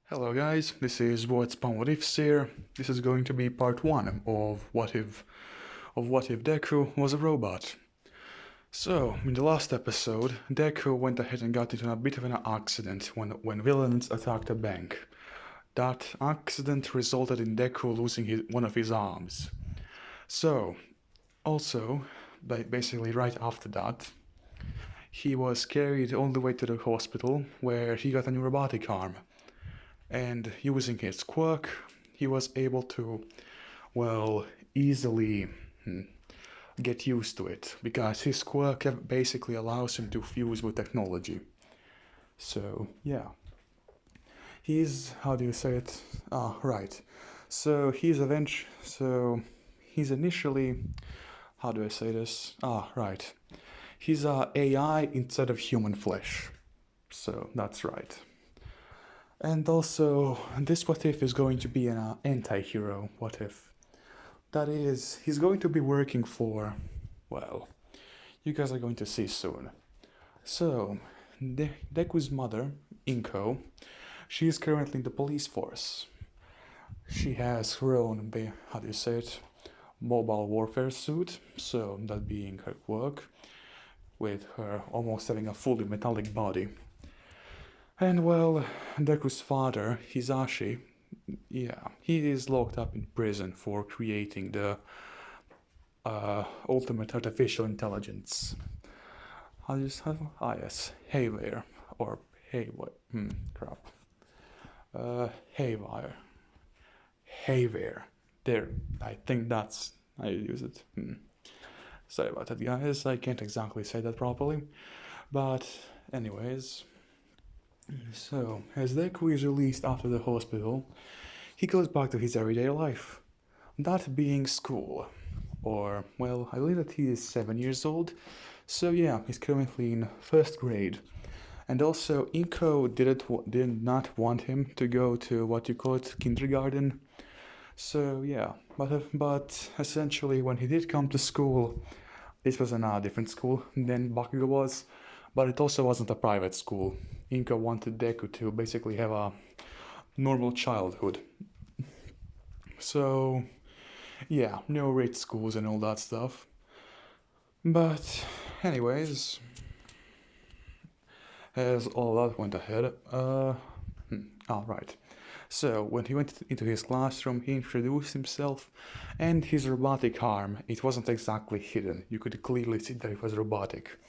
Hello guys, this is What's Spawn What Ifs here. This is going to be part 1 of What If Deku was a robot. So, in the last episode, Deku went ahead and got into a bit of an accident when villains attacked a bank. That accident resulted in Deku losing one of his arms. So, also, basically right after that, he was carried all the way to the hospital where he got a new robotic arm. And using his quirk, he was able to, easily get used to it, because his quirk basically allows him to fuse with technology. So, yeah. How do you say it? Right. He's initially, how do I say this? Right. He's a AI instead of human flesh. So, that's right. And also, this What If is going to be an anti-hero What If. That is, he's going to be working for, you guys are going to see soon. So, Deku's mother, Inko, she is currently in the police force. She has her own, mobile warfare suit, so that being her quirk, with her almost having a fully metallic body. And Deku's father, Hisashi, he is locked up in prison for creating the ultimate artificial intelligence. Yes, Haywire, or Haywire, Haywire. Haywire. There, I think that's how you use it. Sorry about that, guys, I can't exactly say that properly. But, anyways... So, as Deku is released after the hospital, he goes back to his everyday life. That being school. I believe that he is 7 years old, so yeah, he's currently in first grade. And also, Inko did not want him to go to kindergarten. So yeah, but essentially when he did come to school, this was a different school than Bakugo was, but it also wasn't a private school. Inko wanted Deku to basically have a normal childhood. So, yeah, no rich schools and all that stuff. But, anyways, as all that went ahead, right. So, when he went into his classroom, he introduced himself, and his robotic arm, it wasn't exactly hidden. You could clearly see that it was robotic.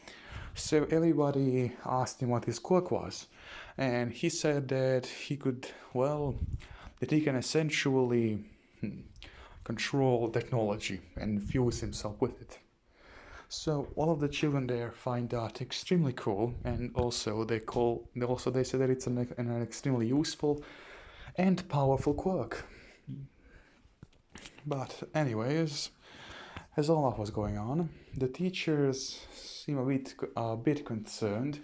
So everybody asked him what his quirk was, and he said that he can essentially control technology and fuse himself with it. So all of the children there find that extremely cool, and also they say that it's an extremely useful and powerful quirk. But anyways, as all that was going on, the teachers seem a bit concerned,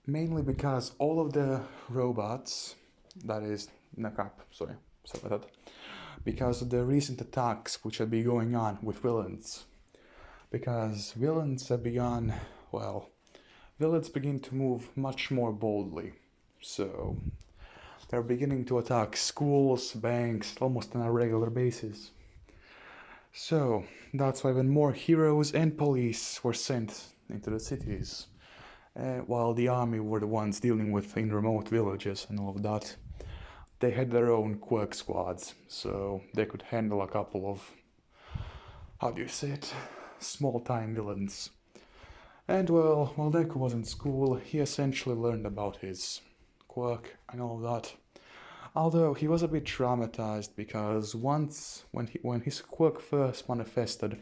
mainly because all of the robots, because of the recent attacks which have been going on with villains. Because villains begin to move much more boldly. So, they're beginning to attack schools, banks, almost on a regular basis. So, that's why when more heroes and police were sent into the cities, while the army were the ones dealing with in remote villages and all of that, they had their own quirk squads, so they could handle a couple of, small-time villains. And while Deku was in school, he essentially learned about his quirk and all of that. Although he was a bit traumatized because once, when his quirk first manifested,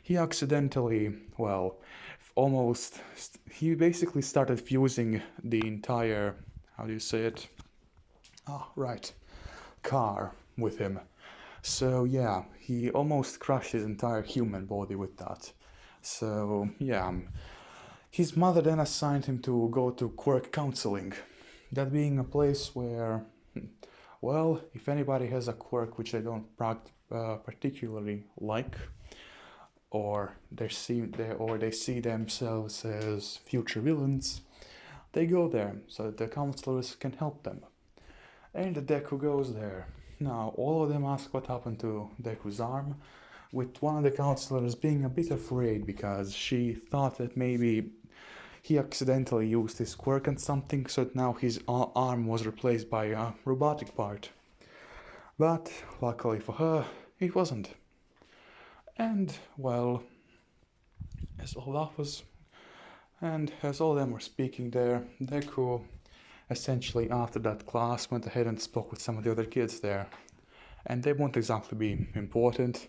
he accidentally, he basically started fusing the entire, car with him. So yeah, he almost crushed his entire human body with that. So yeah, his mother then assigned him to go to quirk counseling, that being a place where, if anybody has a quirk which they don't particularly like, or they see themselves as future villains, they go there so that the counselors can help them. and Deku goes there. Now, all of them ask what happened to Deku's arm, with one of the counselors being a bit afraid because she thought that maybe he accidentally used his quirk on something, so now his arm was replaced by a robotic part. But luckily for her, it wasn't. And well, as all that was, and as all of them were speaking there, Deku essentially after that class went ahead and spoke with some of the other kids there. And they won't exactly be important,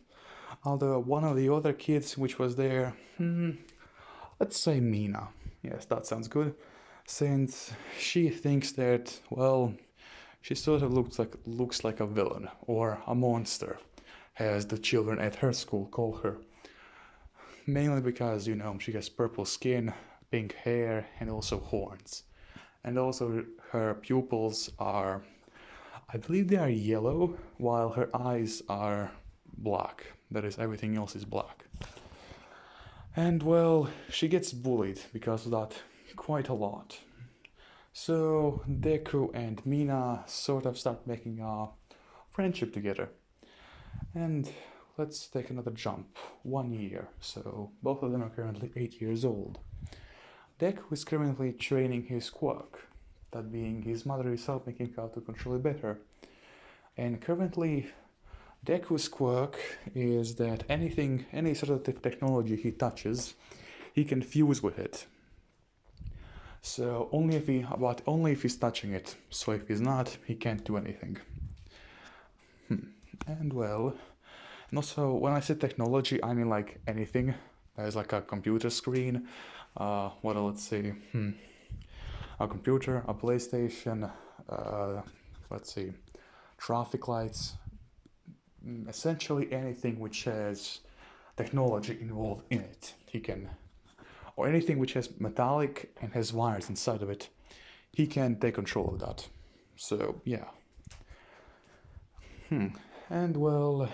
although one of the other kids which was there, let's say Mina. Yes, that sounds good. Since she thinks that, well, she sort of looks like a villain or a monster, as the children at her school call her. Mainly because, she has purple skin, pink hair, and also horns. And also her pupils are, I believe they are yellow, while her eyes are black. That is, everything else is black. And well, she gets bullied because of that quite a lot. So Deku and Mina sort of start making a friendship together. And let's take another jump, 1 year. So both of them are currently 8 years old. Deku is currently training his quirk, that being his mother is helping him how to control it better. And currently Deku's quirk is that any sort of technology he touches, he can fuse with it. So only if he's touching it. So if he's not, he can't do anything. And well, and also when I say technology, I mean like anything. There's like a computer screen. Let's see. A computer, a PlayStation. Let's see. Traffic lights. Essentially anything which has technology involved in it, he can, or anything which has metallic and has wires inside of it, he can take control of that. So yeah. And well,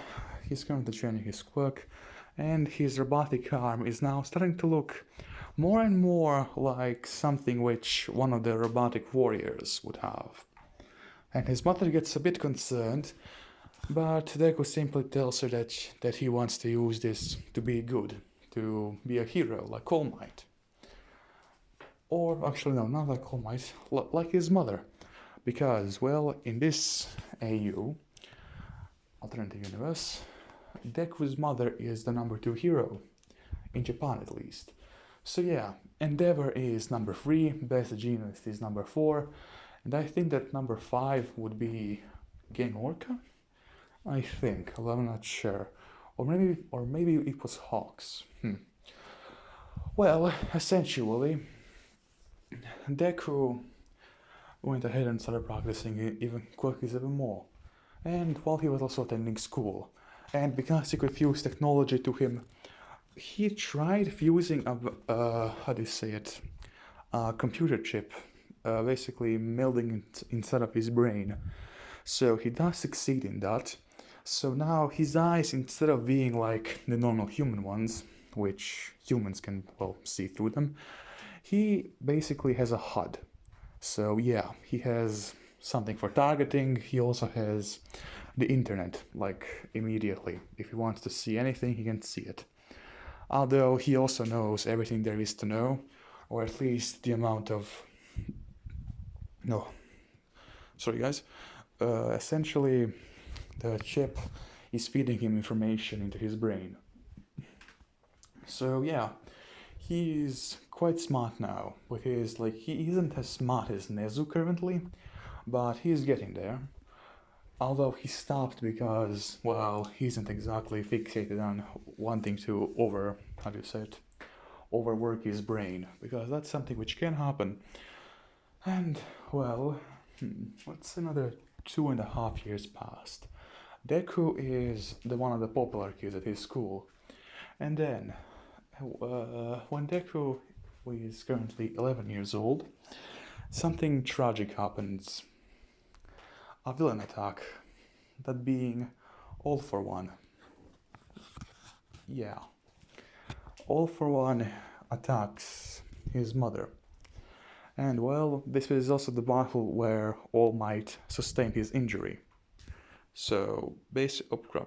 he's currently training his quirk, and his robotic arm is now starting to look more and more like something which one of the robotic warriors would have. And his mother gets a bit concerned, but Deku simply tells her that he wants to use this to be good, to be a hero like All Might. Or actually no, not like All Might, like his mother. Because, well, in this AU, alternative universe, Deku's mother is the number 2 hero, in Japan at least. So yeah, Endeavor is number 3, Best Genius is number 4, and I think that number 5 would be Gang Orca? I think, although I'm not sure. Or maybe it was Hawks. Well, essentially, Deku went ahead and started practicing even quirkies even more. And while he was also attending school. And because he could fuse technology to him, he tried fusing a computer chip, basically melding it inside of his brain. So he does succeed in that. So now his eyes, instead of being like the normal human ones, which humans can, well, see through them, he basically has a HUD. So yeah, he has something for targeting. He also has the internet, like immediately. If he wants to see anything, he can see it. Although he also knows everything there is to know, or at least the amount of... No. Sorry guys. Essentially, the chip is feeding him information into his brain. So yeah, he's quite smart now. With his, he isn't as smart as Nezu currently, but he's getting there. Although he stopped because, well, he isn't exactly fixated on wanting to overwork his brain, because that's something which can happen. And, well, what's another 2.5 years passed. Deku is one of the popular kids at his school. And then, when Deku is currently 11 years old, something tragic happens. A villain attack, that being All for One. Yeah. All for One attacks his mother. And well, this is also the battle where All Might sustained his injury. So, basic upgrade.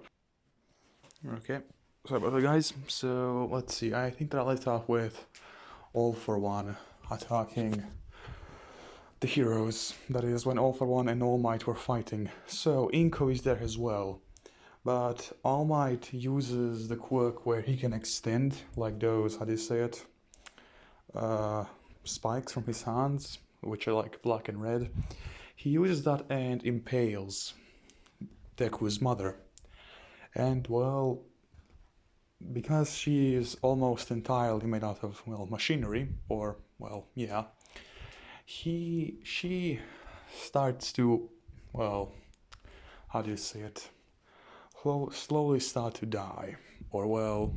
Okay, sorry about that, guys. So, let's see. I think that I'll start with All for One attacking the heroes. That is, when All for One and All Might were fighting. So, Inko is there as well. But All Might uses the quirk where he can extend, like those, how do you say it? Spikes from his hands, which are like black and red. He uses that and impales Deku's mother. And well, because she is almost entirely made out of, well, machinery, or, well, yeah, she starts to, well, how do you say it? Slowly start to die, or well,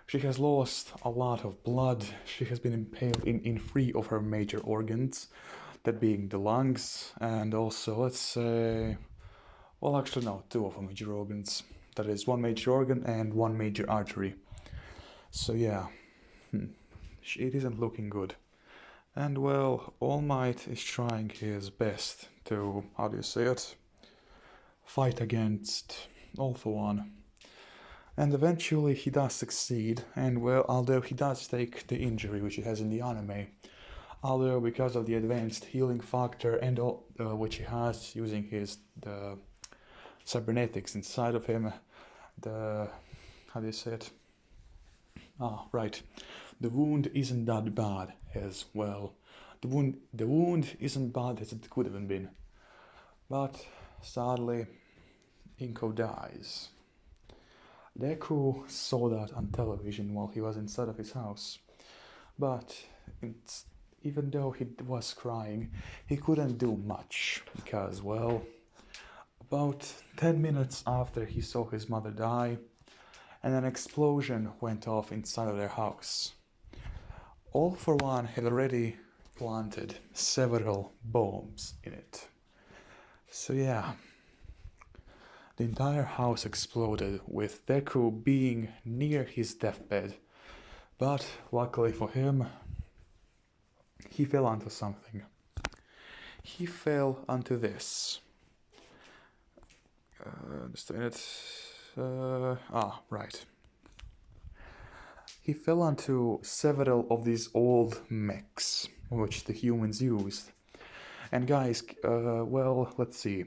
she has lost a lot of blood. She has been impaled in 3 of her major organs, that being the lungs, and also, let's say, well, actually no, 2 of her major organs. That is 1 major organ and 1 major artery. So yeah, it isn't looking good. And well, All Might is trying his best to, how do you say it, fight against All for One. And eventually he does succeed, and well, although he does take the injury which he has in the anime, although because of the advanced healing factor and all, which he has using the cybernetics inside of him, how do you say it? Ah, right. The wound isn't that bad as well. The wound isn't bad as it could have been. But sadly, Inko dies. Deku saw that on television while he was inside of his house. But even though he was crying, he couldn't do much because, well, about 10 minutes after he saw his mother die, and an explosion went off inside of their house. All for One had already planted several bombs in it. So yeah, the entire house exploded with Deku being near his deathbed, but luckily for him, he fell onto something. He fell onto this. Just a minute. Right. He fell onto several of these old mechs, which the humans used. And guys, well, let's see.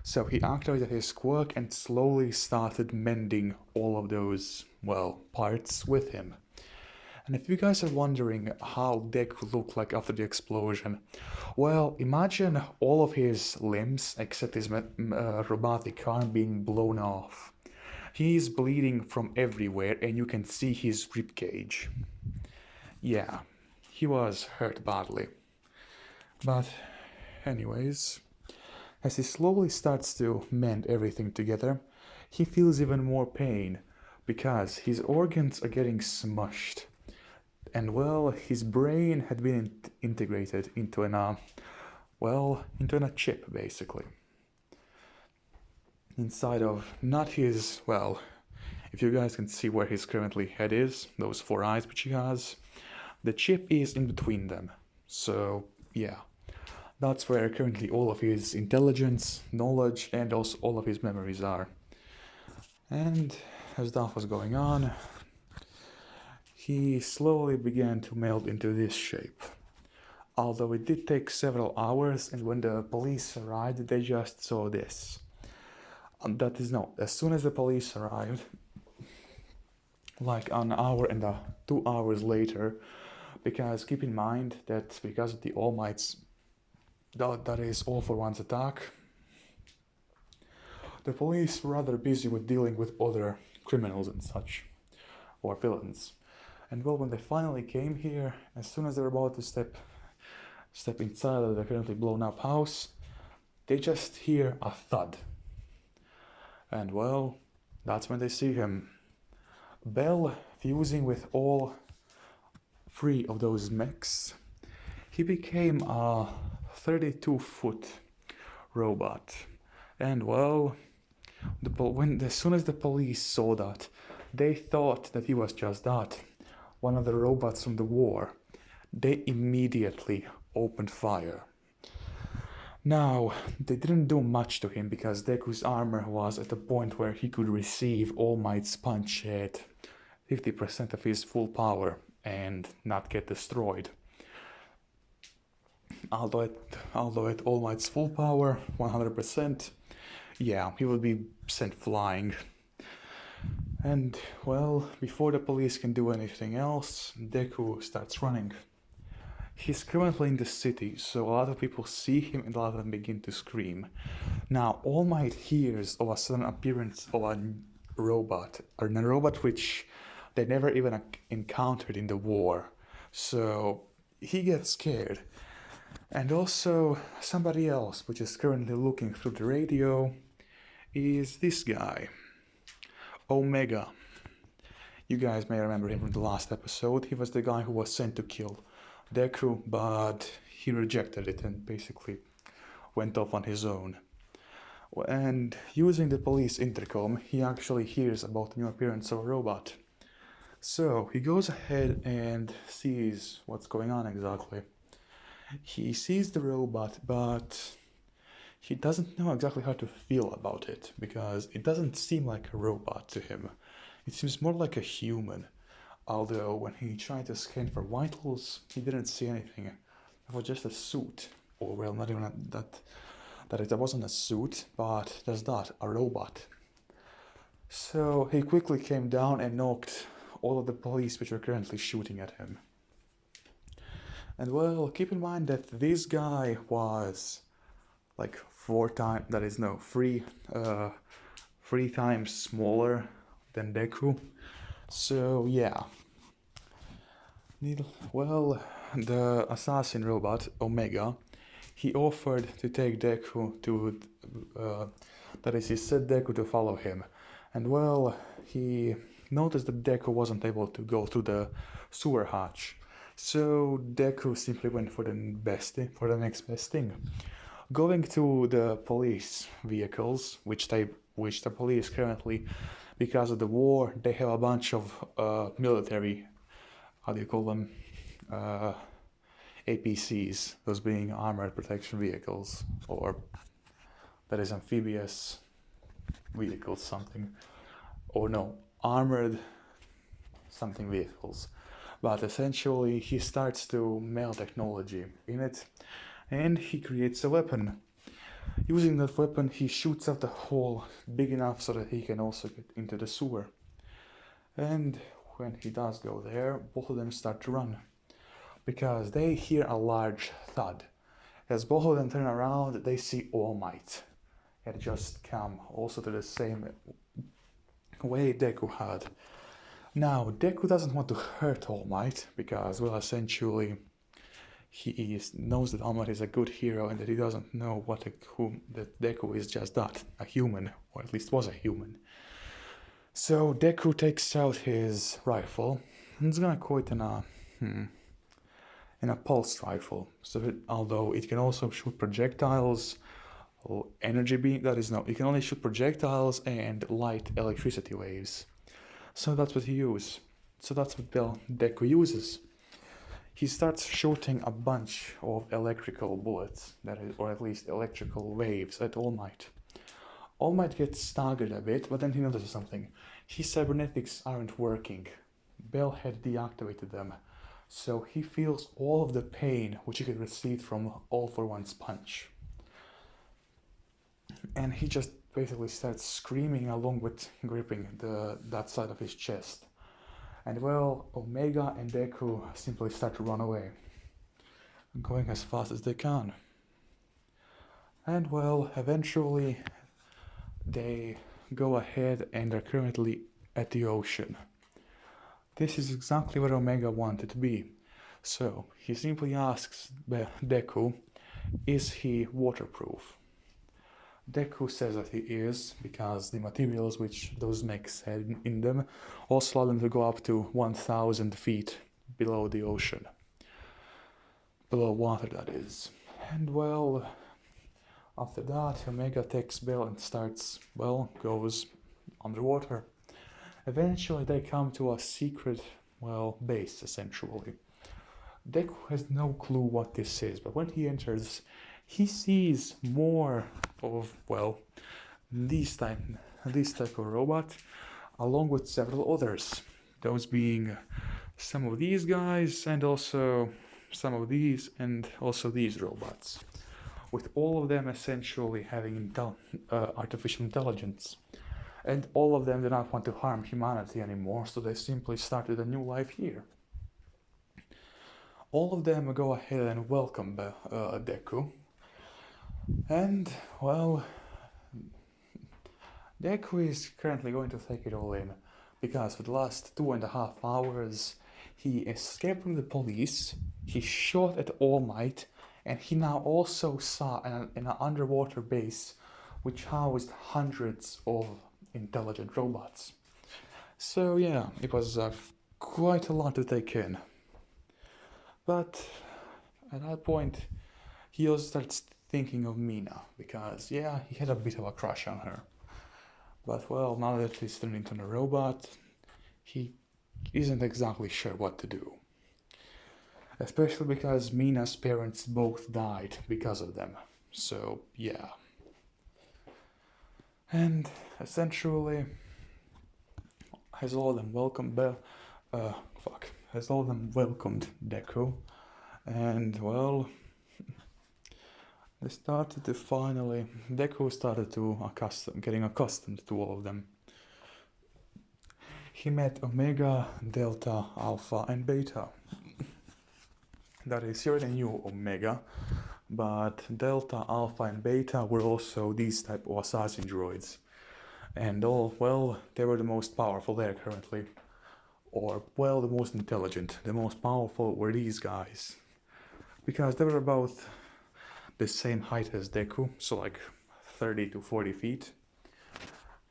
So he activated his quirk and slowly started mending all of those, well, parts with him. And if you guys are wondering how Deku looked like after the explosion, well, imagine all of his limbs except his robotic arm being blown off. He's bleeding from everywhere and you can see his ribcage. Yeah, he was hurt badly. But anyways, as he slowly starts to mend everything together, he feels even more pain because his organs are getting smushed. And well, his brain had been integrated into a chip, basically. Inside of, not his, well, if you guys can see where his currently head is, those 4 eyes which he has, the chip is in between them. So, yeah, that's where currently all of his intelligence, knowledge, and also all of his memories are. And as that was going on, he slowly began to melt into this shape. Although it did take several hours, and when the police arrived, they just saw this. That is no, as soon as the police arrived, like an hour and 2 hours later, because keep in mind that because of the All Might's, that is All for One's attack, the police were rather busy with dealing with other criminals and such, or villains. And well, when they finally came here, as soon as they were about to step inside of the currently blown up house, they just hear a thud. And well, that's when they see him. Bell fusing with all 3 of those mechs, he became a 32-foot robot. And well, as soon as the police saw that, they thought that he was just that, one of the robots from the war. they immediately opened fire. Now, they didn't do much to him because Deku's armor was at a point where he could receive All Might's punch at 50% of his full power and not get destroyed. Although at All Might's full power, 100%, yeah, he would be sent flying. And, well, before the police can do anything else, Deku starts running. He's currently in the city, so a lot of people see him and a lot of them begin to scream. Now, All Might hears of a sudden appearance of a robot which they never even encountered in the war. So he gets scared. And also, somebody else, which is currently looking through the radio, is this guy, Omega. You guys may remember him from the last episode. He was the guy who was sent to kill Deku, but he rejected it and basically went off on his own. And using the police intercom, he actually hears about the new appearance of a robot. So he goes ahead and sees what's going on exactly. He sees the robot, but he doesn't know exactly how to feel about it, because it doesn't seem like a robot to him. It seems more like a human. Although when he tried to scan for vitals, he didn't see anything. It was just a suit. Or well, not even that it wasn't a suit, but just that, a robot. So he quickly came down and knocked all of the police which were currently shooting at him. And well, keep in mind that this guy was like three times smaller than Deku. So yeah. Well, the assassin robot, Omega, he offered to take Deku to, that is, he set Deku to follow him. And well, he noticed that Deku wasn't able to go through the sewer hatch. So Deku simply went for the next best thing. Going to the police vehicles, which the police currently, because of the war, they have a bunch of military, how do you call them, APCs, those being armored protection vehicles, or that is amphibious vehicles something, or no, armored something vehicles. But essentially he starts to mail technology in it, and he creates a weapon. Using that weapon, he shoots out a hole big enough so that he can also get into the sewer. And when he does go there, both of them start to run, because they hear a large thud. As both of them turn around, they see All Might. It just come also to the same way Deku had. Now, Deku doesn't want to hurt All Might, because, well, essentially, he knows that All Might is a good hero and that he doesn't know that Deku is just that, a human, or at least was a human. So Deku takes out his rifle, and it's gonna call it a pulse rifle. So although it can also shoot projectiles, or energy beam, it can only shoot projectiles and light electricity waves. So that's what he uses. So that's what Deku uses. He starts shooting a bunch of electrical bullets, or at least electrical waves at All Might. All Might gets staggered a bit, but then he notices something. His cybernetics aren't working. Bell had deactivated them, so he feels all of the pain which he could receive from All for One's punch. And he just basically starts screaming along with gripping that side of his chest. And well, Omega and Deku simply start to run away, going as fast as they can. And well, eventually they go ahead and are currently at the ocean. This is exactly where Omega wanted to be. So he simply asks Deku, is he waterproof? Deku says that he is, because the materials which those mechs had in them also allow them to go up to 1,000 feet below the ocean. Below water, that is. And well, after that, Omega takes Bell and goes underwater. Eventually they come to a secret, base, essentially. Deku has no clue what this is, but when he enters, he sees more of, well, these type, this type of robot, along with several others. Those being some of these guys, and also some of these, and also these robots. With all of them essentially having artificial intelligence. And all of them do not want to harm humanity anymore, so they simply started a new life here. All of them go ahead and welcome Deku. And, well, Deku is currently going to take it all in, because for the last 2.5 hours he escaped from the police, he shot at All Might, and he now also saw an underwater base which housed hundreds of intelligent robots. So yeah, it was quite a lot to take in. But at that point, he also starts thinking of Mina, because yeah, he had a bit of a crush on her. But well, now that he's turned into a robot, he isn't exactly sure what to do. Especially because Mina's parents both died because of them. So yeah. And essentially, has all of them welcomed Deku, and well, Deku started to getting accustomed to all of them. He met Omega, Delta, Alpha, and Beta. That is, he already knew Omega, but Delta, Alpha, and Beta were also these type of assassin droids. And they were the most powerful there currently. Or, well, the most intelligent. The most powerful were these guys. Because they were about the same height as Deku, so like 30 to 40 feet.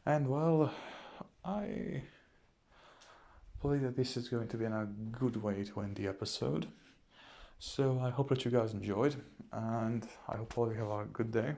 And, well, I believe that this is going to be a good way to end the episode. So I hope that you guys enjoyed, and I hope all of you have a good day.